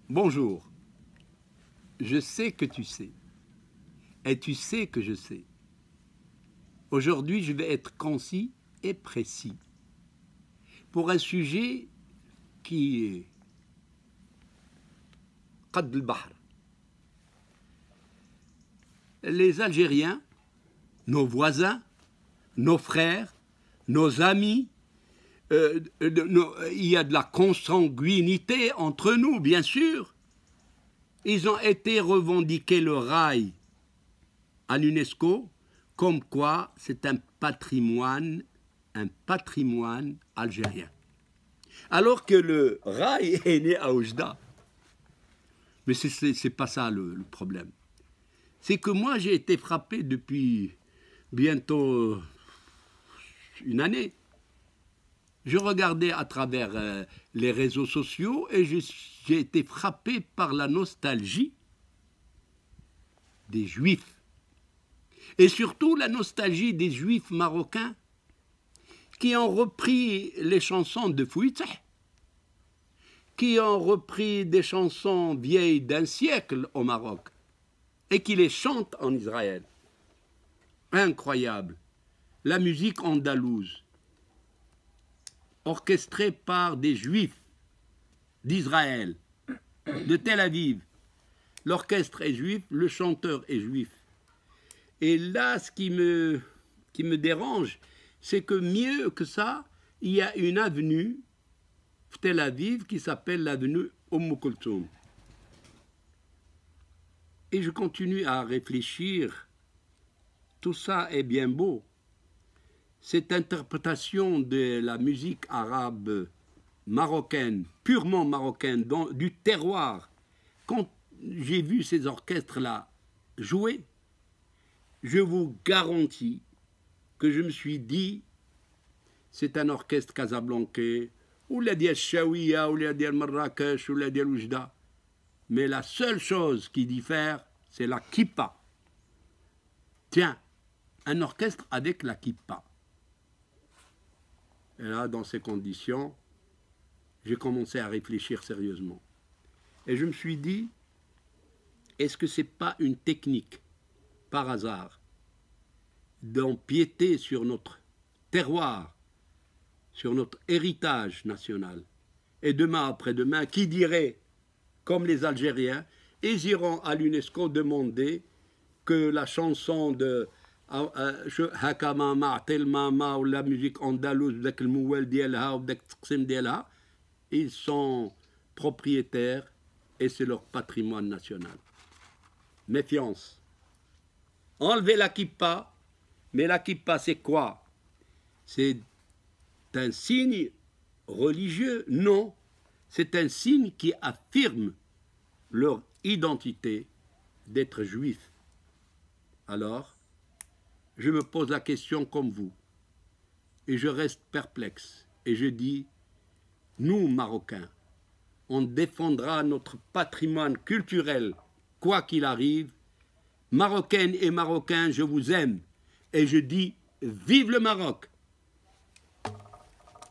Bonjour, je sais que tu sais, et tu sais que je sais. Aujourd'hui, je vais être concis et précis pour un sujet qui est Qad al-Bahr. Les Algériens, nos voisins, nos frères, nos amis, il y a de la consanguinité entre nous, bien sûr. Ils ont été revendiquer le rail à l'UNESCO, comme quoi c'est un patrimoine algérien. Alors que le rail est né à Oujda. Mais c'est pas ça le problème. C'est que moi j'ai été frappé depuis bientôt une année. Je regardais à travers les réseaux sociaux et j'ai été frappé par la nostalgie des Juifs. Et surtout la nostalgie des Juifs marocains qui ont repris les chansons de Fouitzeh, qui ont repris des chansons vieilles d'un siècle au Maroc et qui les chantent en Israël. Incroyable. La musique andalouse, orchestrée par des Juifs d'Israël, de Tel Aviv. L'orchestre est juif, le chanteur est juif. Et là, ce qui me dérange, c'est que mieux que ça, il y a une avenue, Tel Aviv, qui s'appelle l'avenue Kulthum. Et je continue à réfléchir. Tout ça est bien beau. Cette interprétation de la musique arabe marocaine, purement marocaine, du terroir, quand j'ai vu ces orchestres-là jouer, je vous garantis que je me suis dit, c'est un orchestre casablancais, ou la dial Chaouia, ou la dial Marrakech, ou la dial Oujda. Mais la seule chose qui diffère, c'est la kippa. Tiens, un orchestre avec la kippa. Et là, dans ces conditions, j'ai commencé à réfléchir sérieusement. Et je me suis dit, est-ce que ce n'est pas une technique, par hasard, d'empiéter sur notre terroir, sur notre héritage national? Et demain après-demain, qui dirait, comme les Algériens, ils iront à l'UNESCO demander que la chanson de Hakama Ma'tel Mama ou la musique andalouse, ils sont propriétaires et c'est leur patrimoine national. Méfiance. Enlevez la kippa, mais la kippa c'est quoi? C'est un signe religieux? Non, c'est un signe qui affirme leur identité d'être juifs. Alors, je me pose la question comme vous, et je reste perplexe, et je dis, nous, Marocains, on défendra notre patrimoine culturel, quoi qu'il arrive. Marocaines et Marocains, je vous aime, et je dis, vive le Maroc!